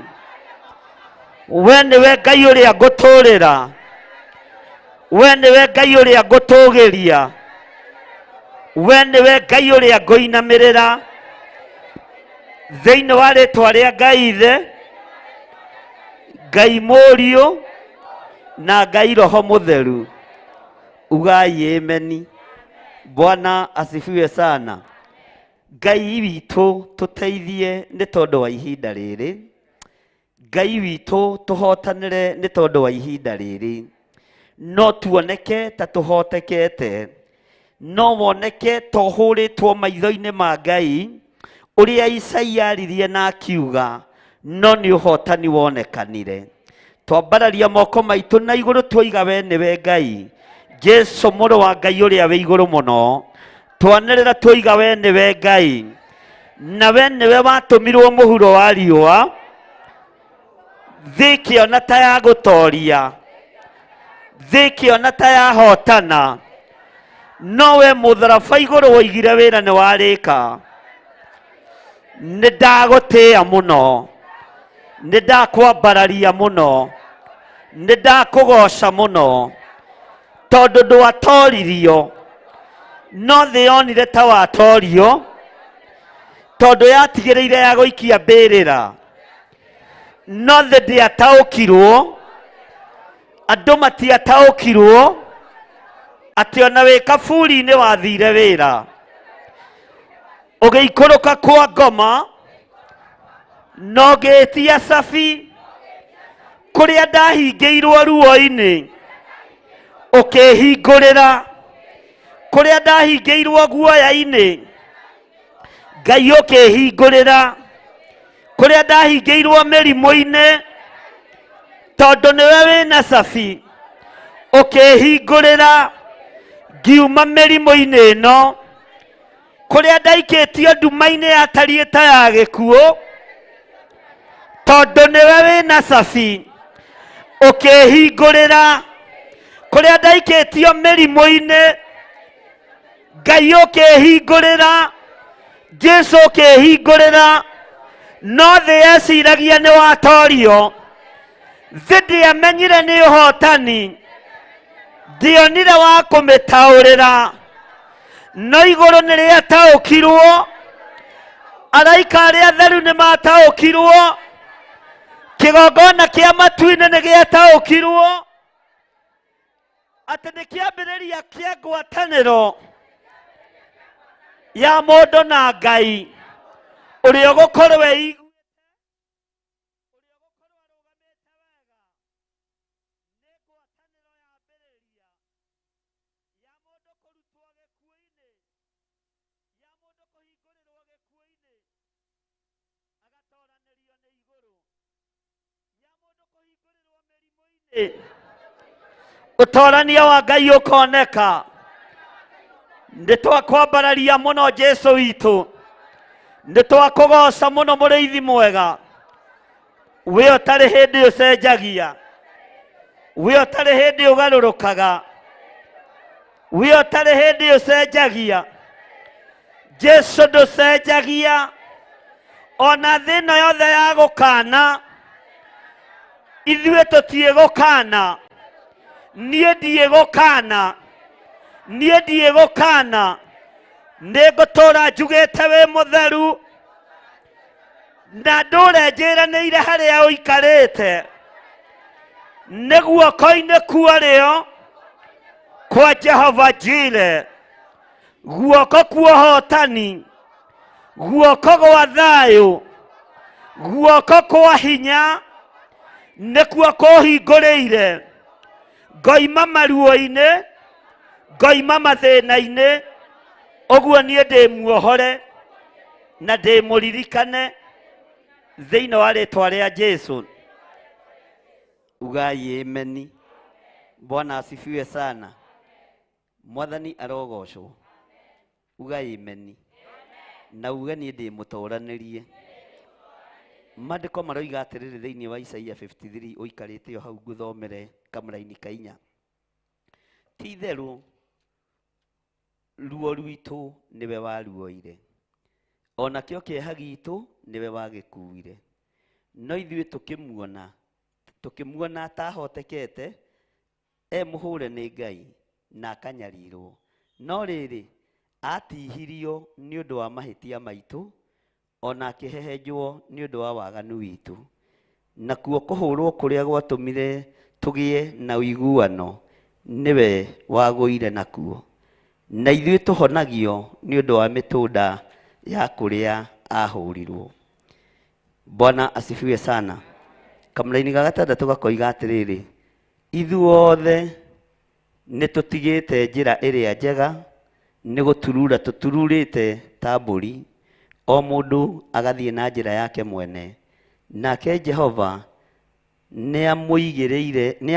Speaker 4: We nĩwe Ngai ũrĩa ngũtũũrĩra. We nĩwe Ngai ũrĩa ngũtũũgĩria. We nĩwe Ngai ũrĩa ngũinamĩrĩra. Thĩinĩ wa rĩtwa rĩa Ngai Ithe, Ngai Mũriũ na Ngai Roho Mutheru. Ugai ameni. Bwana asifiwe sana. Ngai witũ tũteithie nĩ tondũ wa ihinda rĩrĩ. Ngai witũ tũhotanĩre nĩ tondũ wa ihinda rĩrĩ. No tuoneke ta tũhotekete. No woneke tũhũrĩtwo maitho-inĩ ma Ngai ũrĩa Isaia aririe na akiuga, no nĩ ũhotani wonekanire. Twambararia moko maitũ na igũrũ tuoiga we nĩwe Ngai. Jesu mũrũ wa Ngai ũrĩa wĩ igũrũ mũno. Twanĩrĩra tuoiga we nĩwe Ngai. Na we nĩwe watũmirwo mũhuro wa riũa. Thĩ ĩkĩona ta ya gũtoria. Thĩ ĩkĩona ta ya hotana. No we mũtharaba igũrũ woigire wĩra nĩ warĩka. Nĩ ndagũtĩĩa mũno. Nĩ ndakwambararia mũno. Nĩ ndakũgoca mũno. Tondũ ndwatoririo. No thĩ yonire ta watorio. Tondũ yatigĩrĩire ya gũikia mbĩrĩra. No thĩ ndĩataũkirwo. Andũ matiataũkirwo. Atĩ ona wĩ kaburi-inĩ wathire wĩra. Ũgĩikũrũka kwa ngoma. No gĩtia cabi. Kũrĩa ndahingĩirwo ruo-inĩ. Ũkĩhingũrĩra. Kũrĩa ndahingĩirwo guoya-inĩ. Ngai ũkĩhingũrĩra. Kũrĩa ndahingĩirwo mĩrimũ-inĩ. Tondũ nĩwe wĩna cabi. Ũkĩhingũrĩra. Ngiuma mĩrimũ-inĩ ĩno. Kũrĩa ndaikĩtio nduma-inĩ yatariĩ ta ya gĩkuũ. Tondũ nĩwe wĩna cabi. Ũkĩhingũrĩra. Kũrĩa ndaikĩtio mĩrimũ-inĩ. Ngai ũkĩhingũrĩra. Jesu ũkĩhingũrĩra. No thĩ yeciragia nĩ watorio. Thĩ ndĩamenyire nĩ ũhotani. Ndionire wa kũmĩtaũrĩra. No igũrũ nĩ rĩataũkirwo. Araika arĩa atheru nĩ mataũkirwo. Kĩgongona kĩa matu-inĩ nĩ gĩataũkirwo. Atĩ nĩ kĩambĩrĩria kĩa ngwatanĩro ya mũndũ na Ngai. Ũrĩa ũgũkorwo wĩ ũtorania wa Ngai ũkoneka. Nĩ twakwambararia mũno Jesu witũ. Nĩ twakũgoca mũno mũrĩithi mwega. We ũtarĩ hĩndĩ ũcenjagia. We ũtarĩ hĩndĩ ũgarũrũkaga. We ũtarĩ hĩndĩ ũcenjagia. Jesu ndũcenjagia. Ona thĩ ĩno yothe ya gũkana. Ithuĩ tũtiĩ gũkana. Niĩ ndiĩ gũkana. Niĩ ndiĩ gũkana. Nĩ ngũtũũra njugĩte wĩ mũtheru. Na ndũre njĩranĩire harĩa ũikarĩte. Nĩ guoko-inĩ kuorĩo kwa Jehova Jire. Guoko kwa ũhotani. Guoko gwa thayũ. Guoko kwa hinya. Nĩkuo kũhingũrĩire. Ngoima maruo-inĩ. Ngoima mathĩna-inĩ. Ũguo niĩ ndĩ muohore. Na ndĩ mũririkane. Thĩinĩ wa rĩtwa rĩa Jesu. Ugai ameni. Bwana asifiwe sana. Mwathani arogocwo. Ugai ameni. Na uga niĩ ndĩ mũtũranĩrie. Maandĩko maroiga atĩrĩrĩ thĩinĩ wa Isaia 53 ũikarĩte o hau ngũthomere kamũra-inĩ ka 4. Ti itherũ ruo rwitũ nĩwe waruoire. Onakĩo kĩeha gitũ nĩwe wagĩkuire. No ithuĩ tũkĩmuona atahotekete mũhũre nĩ Ngai na akanyarirwo. No rĩrĩ atihirio nĩ ũndũ wa mahĩtia maitũ. Ona akĩhehenjwo nĩ ũndũ wa waganu witũ. Nakuo kũhũrwo kũrĩa gwatũmire tugie na uiguano niwe wagũire nakuo, na ithuĩ tũhonagio nĩ ũndũ wa mĩtũnda ya kũrĩa ahũrirwo. Bwana asifiwe sana. Kamũra-inĩ ga gatandatũ gakoiga atĩrĩrĩ, ithuothe nĩ tũtigĩte njĩra ĩrĩa njega, nĩ gũturura tũtururĩte ta mbũri, o mũndũ agathiĩ na njĩra yake mwene, nake Jehova nĩ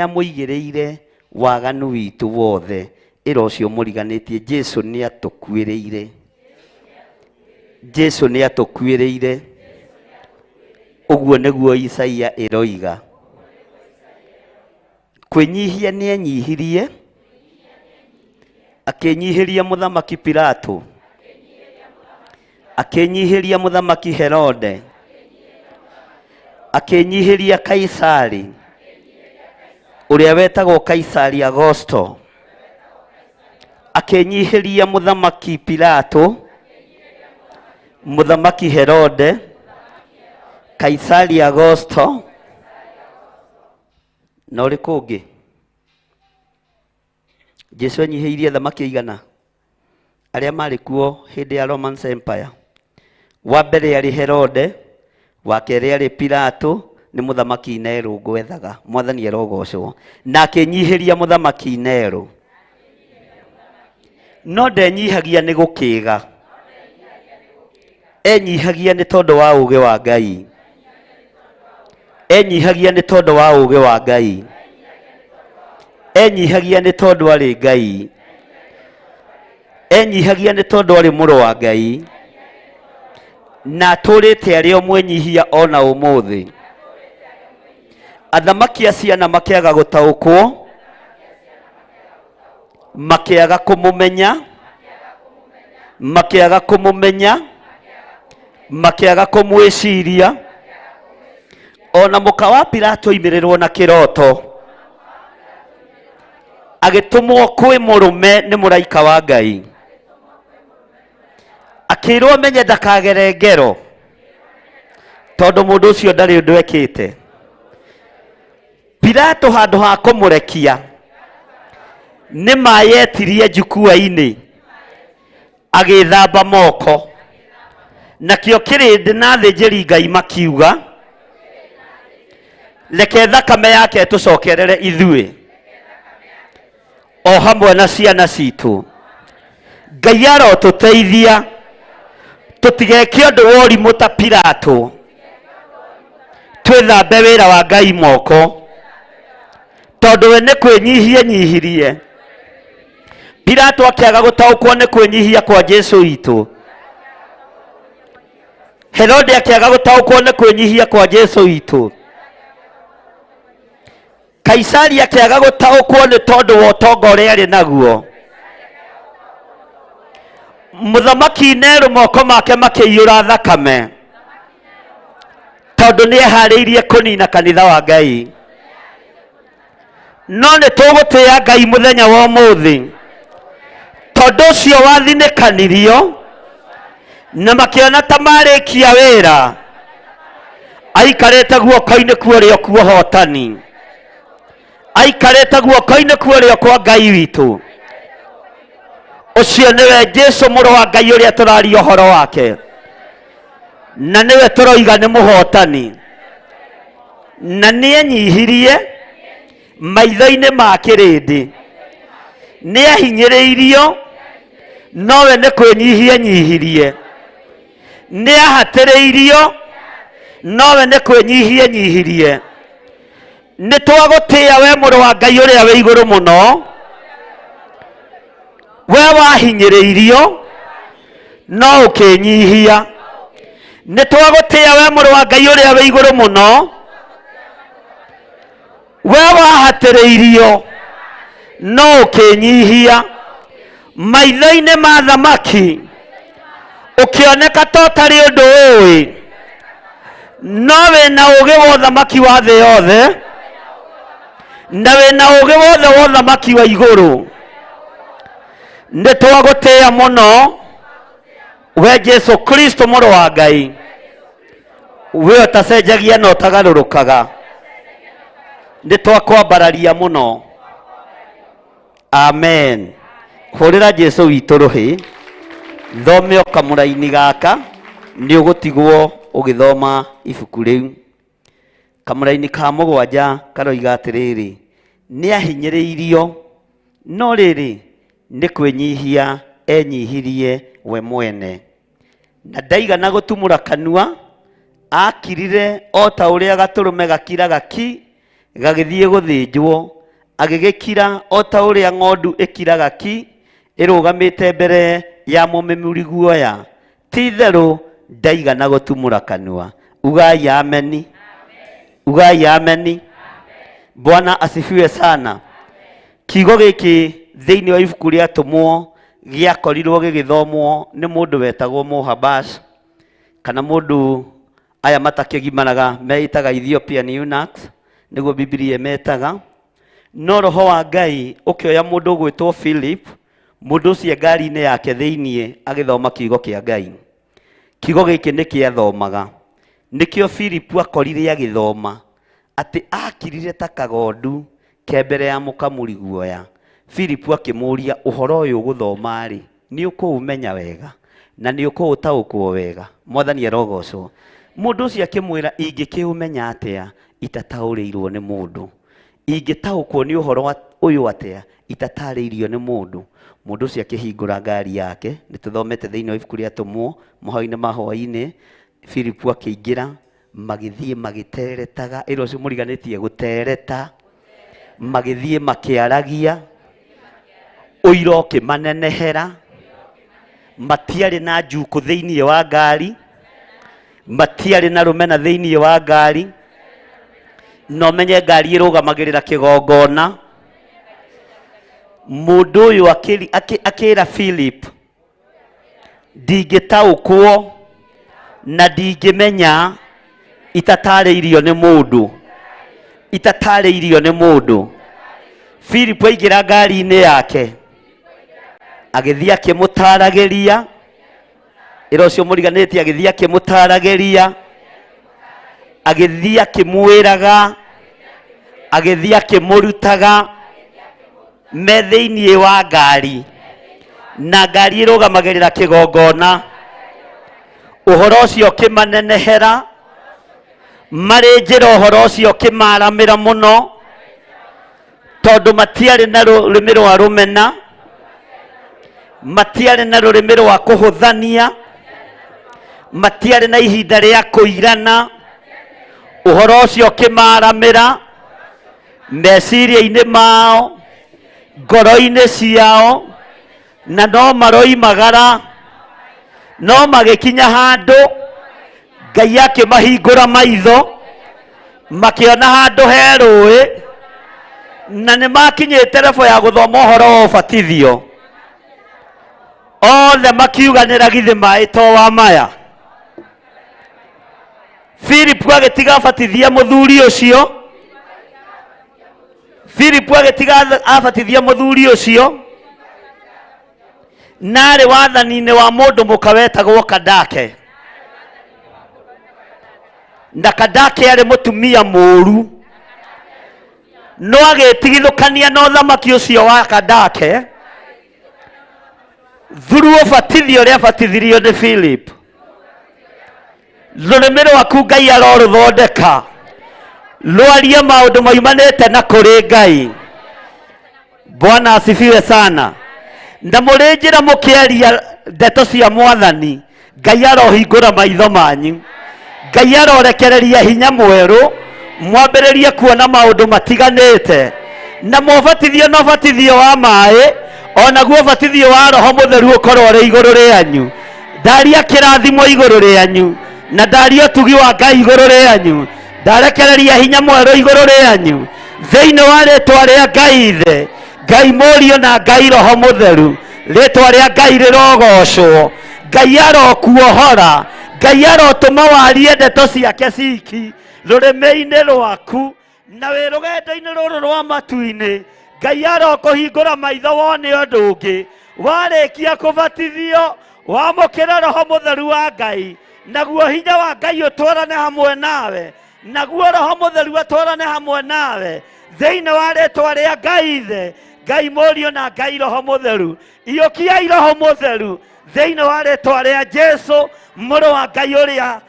Speaker 4: amũigĩrĩire waganu witũ wothe, ĩra ũcio mũriganĩtie. Jesu nĩ atũkuĩrĩire, Jesu nĩ atũkuĩrĩire. Ũguo nĩguo Isaia ĩroiga. Kwĩnyihia nĩ enyihirie, akĩnyihĩria mũthamaki Pilato, akĩnyihĩria mũthamaki Herode, akĩnyihĩria Kaisari, ũrĩa wetagwo Kaisari Augusto, akĩnyihĩria mũthamaki Pilato, mũthamaki Herode, Kaisari Augusto, na ũrĩkũ ũngĩ? Jesu anyihĩirie thamaki aigana arĩa marĩ kuo hĩndĩ ya Roman Empire. Wa mbere arĩ Herode, wa kerĩ arĩ Pilato, nĩ mũthamaki Nero ngwethaga, Mwathani arogocwo, na akĩnyihĩria mũthamaki Nero. No ndenyihagia nĩ gũkĩga, enyihagia nĩ tondũ wa ũũgĩ wa Ngai, enyihagia nĩ tondũ wa ũũgĩ wa Ngai, enyihagia nĩ tondũ arĩ Ngai, enyihagia nĩ tondũ arĩ mũrũ wa Ngai, na tũrĩte arĩ o mwĩnyihia ona ũmũthĩ. Athamaki a ciana makĩaga gũtaũkwo, makĩaga kũmũmenya, makĩaga kũmũmenya, makĩaga kũmwĩciria. Ona mũka wa Pilato oimĩrĩrwo na kĩroto, agĩtũmwo kwĩ mũrũme nĩ mũraika wa Ngai, akĩrwo amenye ndakagere ngero, tondũ mũndũ ũcio ndarĩ ũndũ ekĩte. Pilato handũ ha kũmũrekia, nĩ mayetirie njukua-inĩ, agĩthamba moko, nakĩo kĩrĩndĩ na athĩnjĩri Ngai makiuga, reke thakame yake tũcokerere ithuĩ, o hamwe na ciana citũ. Ngai arotũteithia tũtigeke ũndũ wa ũrimũ ta Pilato, twĩthambe wĩra wa Ngai moko, tondũ we nĩ kwĩnyihia nyihirie. Pilato akĩaga gũtaũkwo nĩ kwĩnyihia kwa Jesu witũ. Herode akĩaga gũtaũkwo nĩ kwĩnyihia kwa Jesu witũ. Kaisari akĩaga gũtaũkwo nĩ tondũ wa ũtonga ũrĩa arĩ naguo. Mũthamaki Nero moko make makĩiyũra thakame, tondũ nĩ eharĩirie kũnina kanitha wa Ngai. No nĩ tũgũtĩĩa Ngai mũthenya wa ũmũthĩ, tondũ ũcio wathinĩkanirio na makĩona ta marĩkia wĩra, aikarĩte guoko-inĩ kwa ũrĩo kwa ũhotani, aikarĩte guoko-inĩ kwa ũrĩo kwa Ngai witũ. Ũcio nĩwe Jesu mũrũ wa Ngai ũrĩa tũraria ũhoro wake, na nĩwe tũroiga nĩ mũhotani, na nĩ enyihirie maitho-inĩ ma kĩrĩndĩ, nĩ ahinyĩrĩirio, nowe nĩ kwĩnyihia nyihirie, nĩ ahatĩrĩirio, nowe nĩ kwĩnyihia nyihirie. Nĩ twagũtĩĩa we mũrũ wa Ngai ũrĩa wĩ igũrũ mũno, we wahinyĩrĩirio no ũkĩnyihia. Nĩ twagũtĩĩa we mũrũ wa Ngai ũrĩa wĩ igũrũ mũno, we wahatĩrĩirio no ũkĩnyihia. Maitho-inĩ ma thamaki ũkĩoneka ta ũtarĩ ũndũ ũĩ, no wĩna ũũgĩ wa ũthamaki wa thĩ yothe, na wĩna ũũgĩ wothe wa ũthamaki wa igũrũ. Nĩ twagũtĩĩa mũno we Jesu Kristo mũrũ wa Ngai, we ũtacenjagia na ũtagarũrũkaga. nitwakwambararia muno. Amen. Hurira Jesu witũ rũhĩ. Thome kamũraini gaka nĩ ũgũtigwo ũgĩthoma ibuku rĩu. Kamũraini ka mũgwanja karoiga atĩrĩrĩ, nĩ ahinyĩrĩirio no rĩrĩ nĩ kwĩnyihia enyihirie we mwene, na ndaigana gũtumũra kanua, akirire o ta ũrĩa gatũrũme gakiraga ki gagĩthiĩ gũthĩnjwo, agĩgĩkira o ta ũrĩa ng'ondu ĩkiraga ki ĩrũgamĩte mbere ya mũmĩmuri guoya. Ti itherũ ndaigana gũtumũra kanua. Ugai ameni. Ugai ameni. Bwana asifiwe sana. Kiugo gĩkĩ thĩinĩ wa ibuku rĩa Atũmwo gĩakorirwo gĩgĩthomwo nĩ mũndũ wetagwo Mohabas, kana mũndũ aya matakĩgimaraga meitaga Ethiopian eunuchs, nĩguo Biblia metaga. No roho wa Ngai ũkĩoya mũndũ ũgwĩtwo Philip, mũndũ ũcio ngari-inĩ yake thĩinĩ agĩthoma kiugo kĩa Ngai. Kiugo gĩkĩ nĩ kĩathomaga, nĩkĩo Philip akorire agĩthoma atĩ akirire ta kagondu ke mbere ya mũkamũri guoya. Philip akĩmũria, ũhoro ũyũ gũthoma rĩ, nĩ ũkũũmenya wega na nĩ ũkũũtaũkwo wega? Mwathani arogocwo. Mũndũ ũcio akĩmwĩra, ingĩkĩũmenya atĩa itataũrĩirwo nĩ mũndũ? Ingĩtaũkwo nĩ ũhoro ũyũ atĩa itatarĩirio nĩ mũndũ? Mũndũ ũcio akĩhingũra ngari yake, nĩ tũthomete thĩinĩ wa ibuku rĩa Atũmwo mahoya-inĩ ma hwaĩ-inĩ. Philip akĩingĩra, magĩthiĩ magĩteretaga, ĩro ũcio mũriganĩtie gũtereta, magĩthiĩ makĩaragia, ũira ũkĩmanenehera, matiarĩ na njuku thĩinĩ wa ngari, matiarĩ na rũmena thĩinĩ wa ngari. No menye ngari ĩrũgamagĩrĩra kĩgongona. Mũndũ ũyũ akĩra Philip, ndingĩtaũkwo na ndingĩmenya itatarĩirio nĩ mũndũ. Itatarĩirio nĩ mũndũ. Philip aingĩra ngari-inĩ yake, agĩthiĩ akĩmũtaragĩria, ĩro ũcio mũriganĩtie, agĩthiĩ akĩmũtaragĩria, agĩthiĩ akĩmwĩraga, agĩthiĩ akĩmũrutaga me thĩinĩ wa ngari, na ngari ĩrũgamagĩrĩra kĩgongona. Ũhoro ũcio ũkĩmanenehera, marĩ njĩra ũhoro ũcio ũkĩmaramĩra mũno, tondũ matiarĩ na rũrĩmĩ rwa rũmena, matiarĩ na rũrĩmĩ rwa kũhũthania, matiarĩ na ihinda rĩa kũirana. Ũhoro ũcio ũkĩmaramĩra meciria-inĩ mao, ngoro-inĩ ciao, na no maroimagara. No magĩkinya handũ, Ngai akĩmahingũra maitho, makĩona handũ he rũĩ, na nĩ makinyĩte level ya gũthoma ũhoro wa ũbatithio. Othe makiuganĩra githĩ maĩ to wa maya. Philip agĩtiga abatithia mũthuri ũcio. Philip agĩtiga abatithia mũthuri ũcio, narĩ wathani-inĩ wa mũndũ mũka wetagwo Kandake. Na Kandake arĩ mũtumia mũũru, no agĩtigithũkania na ũthamaki ũcio wa Kandake through ũbatithio ũrĩa abatithirio nĩ Philip. Rũrĩmĩ rwaku Ngai arorũthondeka, rwarie maũndũ maumanĩte na kũrĩ Ngai. Bwana asifiwe sana. Na mũrĩ njĩra mũkĩaria ndeto cia Mwathani, Ngai arohingũra maitho manyu, Ngai arorekereria hinya mwerũ, mwambĩrĩrie kuona maũndũ matiganĩte. Na mũbatithio na ũbatithio wa maĩ, onaguo ũbatithio wa Roho Mũtheru ũkorwo ũrĩ igũrũ rĩanyu. Ndaria kĩrathimo igũrũ rĩanyu, na ndaria ũtugi wa Ngai igũrũ rĩanyu. Ndarekereria hinya mwerũ igũrũ rĩanyu, thĩinĩ wa rĩtwa rĩa Ngai Ithe, Ngai Mũriũ na Ngai Roho Mũtheru. Rĩtwa rĩa Ngai rĩrogocwo. Ngai arokuohora, Ngai arotũma warie ndeto ciake ciki rũrĩmĩ-inĩ rwaku, na wĩ rũgendo-inĩ rũrũ rwa matu-inĩ. Ngai arokũhingũra maitho wone ũndũ ũngĩ. Warĩkia kũbatithio, wamũkĩra Roho Mũtheru wa Ngai, naguo hinya wa Ngai ũtwarane hamwe nawe, naguo Roho Mutheru atwarane hamwe nawe thĩinĩ wa rĩĩtwa rĩa Ngai Ithe, Ngai Mũriũ na Ngai Roho Mutheru. Iyũkiai Roho Mutheru thĩinĩ wa rĩĩtwa rĩa Jesũ, mũrũ wa Ngai ũrĩa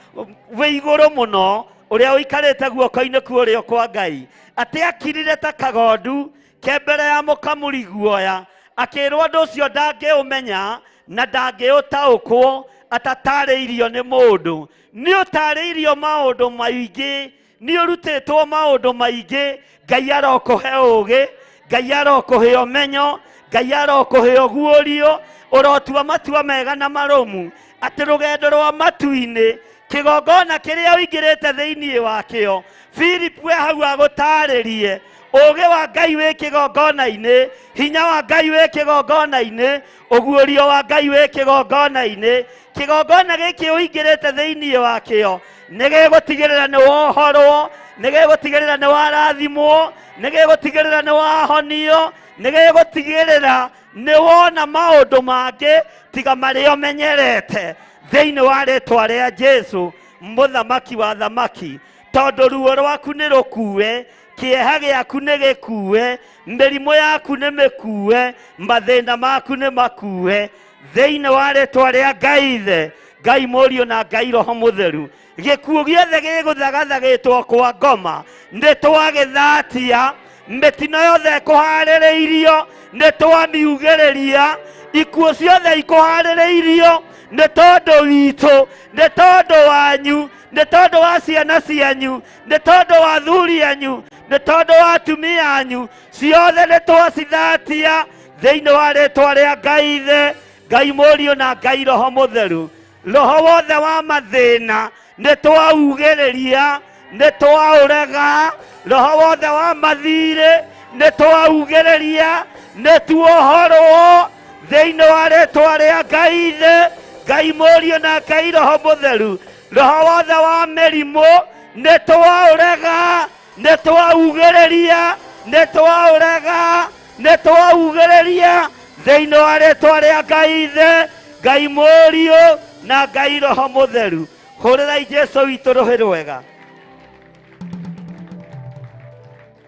Speaker 4: wĩ igũrũ mũno, ũrĩa ũikarĩte guoko-inĩ kũrĩa kwa Ngai, atĩ akirire ta kagondu ke mbere ya mũkamũri guoya, akĩrwo ũndũ ũcio ndangĩũmenya na ndangĩũtaũkwo atatarĩirio nĩ mũndũ. Nĩ ũtarĩirio maũndũ maingĩ, nĩ ũrutĩtwo maũndũ maingĩ. Ngai arokũhe ũũgĩ, Ngai arokũhe ũmenyo, Ngai arokũhe ũguũrio, ũrotua matua mega na marũmu, atĩ rũgendo rwa matu-inĩ kĩgongona kĩrĩa ũingĩrĩte thĩinĩ wakĩo, Philip we hau agũtarĩrie ũũgĩ wa Ngai wĩ kĩgongona-inĩ, hinya wa Ngai wĩ kĩgongona-inĩ, ũguũrio wa Ngai wĩ kĩgongona-inĩ. Kĩgongona gĩkĩ ũingĩrĩte thĩinĩ wakĩo nĩ gĩgũtigĩrĩra nĩ wohorwo, nĩ gĩgũtigĩrĩra nĩ warathimwo, nĩ gĩgũtigĩrĩra nĩ wahonio, nĩ gĩgũtigĩrĩra nĩ wona maũndũ mangĩ tiga marĩa ũmenyerete thĩinĩ wa rĩĩtwa rĩa Jesũ, mũthamaki wa thamaki. Tondũ ruo rwaku nĩ rũkuue, kĩeha gĩaku nĩ gĩkuue, mĩrimũ yaku nĩ mĩkuue, mathĩna maku nĩ makuue thĩinĩ wa rĩĩtwa rĩa Ngai Ithe, Ngai Mũriũ na Ngai Roho Mutheru. Gĩkuũ gĩothe gĩgũthagathagĩtwo kwa ngoma nĩ twagĩthatia, mĩtino yothe ĩkũharĩrĩirio nĩ twamiugĩrĩria, ikuũ ciothe ikũharĩrĩirio nĩ tondũ witũ, nĩ tondũ wanyu, nĩ tondũ wa ciana cianyu, nĩ tondũ wa athuri anyu, nĩ tondũ wa atumia anyu, ciothe nĩ twacithatia thĩinĩ wa rĩĩtwa rĩa Ngai Ithe, Ngai Mũriũ na Ngai Roho Mutheru. Roho wothe wa mathĩna nĩ twaugĩrĩria, nĩ twaũrega. Roho wothe wa mathirĩ nĩ twaugĩrĩria, nĩ tuohorwo thĩinĩ wa rĩĩtwa rĩa Ngai Ithe, Ngai Mũriũ na Ngai Roho Mutheru. Roho wothe wa mĩrimũ nĩ twaũrega, nĩ twaugĩrĩria, nĩ twaũrega, nĩ twaugĩrĩria thĩinĩ wa rĩĩtwa rĩa Ngai Ithe, Ngai Mũriũ na Ngai Roho Mutheru. Hũrĩrai Jesũ witũ rũhĩ rwega.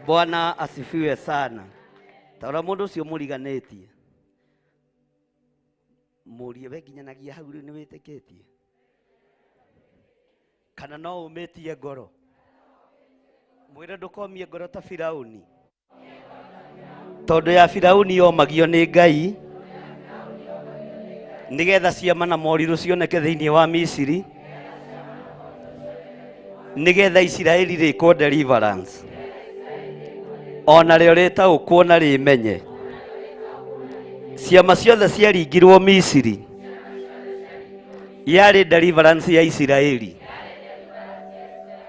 Speaker 4: Bwana asifiwe sana. Taura mũndũ ũcio mũriganĩtie, mũrie we nginyanagia hau rĩu nĩ wĩtĩkĩtie kana no ũmĩtie ngoro? Mwĩre ndũkomie ngoro ta Firaũni, tondũ ya Firaũni yomagio nĩ Ngai nĩgetha ciama na morirũ cioneke thĩinĩ wa Misiri, nĩgetha Isiraeli rĩkwo deliverance, ona rĩo rĩtaũkwo na rĩmenye. Ciama ciothe ciaringirwo Misiri yarĩ deliverance ya Isiraeli.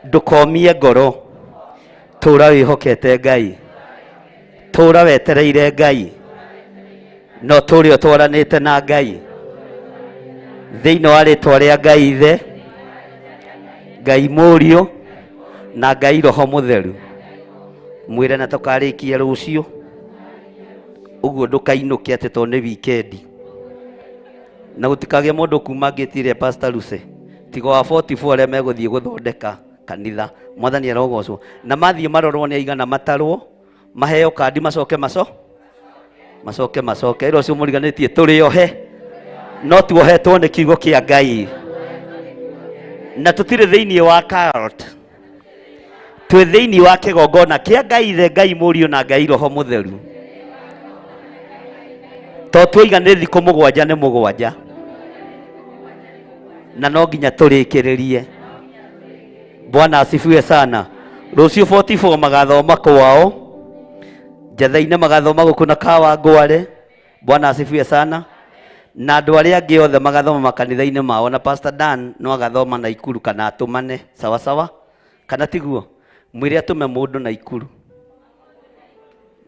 Speaker 4: Ndũkomie ngoro, tũũra wĩhokete Ngai, tũũra wetereire Ngai, no tũũre ũtwaranĩte na Ngai thĩinĩ wa rĩĩtwa rĩa Ngai Ithe, Ngai Mũriũ na Ngai Roho Mutheru. Mwĩre na tũkarĩkia rũciũ, ũguo ndũkainũke atĩ tondũ nĩ wikendi, na gũtikagĩe mũndũ kuma ngĩtiria Pastor Luce tiga wa 44 arĩa megũthiĩ gũthondeka kanitha. Mwathani arogocwo. Na mathiĩ marorwo nĩ aigana matarwo, maheo kandi macoke macoke. Ĩro ũcio mũriganĩtie tũrĩohe, no tuohetwo nĩ kiugo kĩa Ngai, na tũtirĩ thĩinĩ wa cult, twĩ thĩinĩ wa kĩgongona kĩa Ngai Ithe, Ngai Mũriũ na Ngai Roho Mutheru. To tuiga nĩ thikũ mũgwanja nĩ mũgwanja, na no nginya tũrĩkĩrĩrie. Bwana asifiwe sana. Rũciũ 44 magathoma kwao, Njatha-inĩ magathoma gũkũ na Kawangware. Bwana asifiwe sana. Na andũ arĩa angĩ othe magathoma makanitha-inĩ mao, na Pastor Dan no agathoma na Ikuru kana atũmane. Sawa sawa, kana tiguo? Mwĩre atũme mũndũ na Ikuru,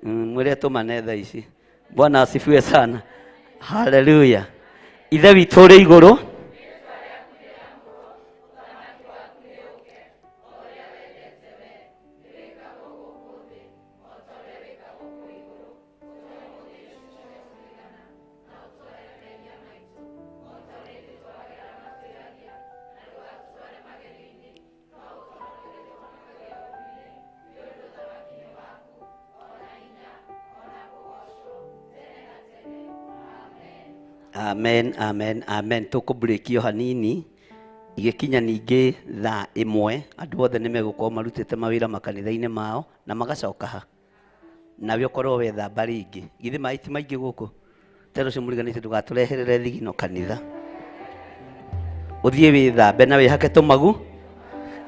Speaker 4: mwĩre atũmane thaa ici. Bwana asifiwe sana. Hallelujah. Ithe witũ ũrĩ igũrũ, Amen, amen, amen. Tukubreakio hanini igikinya ningi thaa 1 andu othe nimegukorwo marutite mawira makanitha-ini mao na magacoka ha nawe ukorwo wethamba ringi githi maiti maingi guku tero cio muriganite ndugatureherere thigino kanitha uthie withambe na wihake tumagu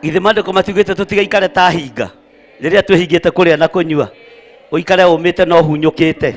Speaker 4: githi mandiko matiugite tutigaikare ta hinga riria twihingite kuria na kunyua uikare umite no hunyukite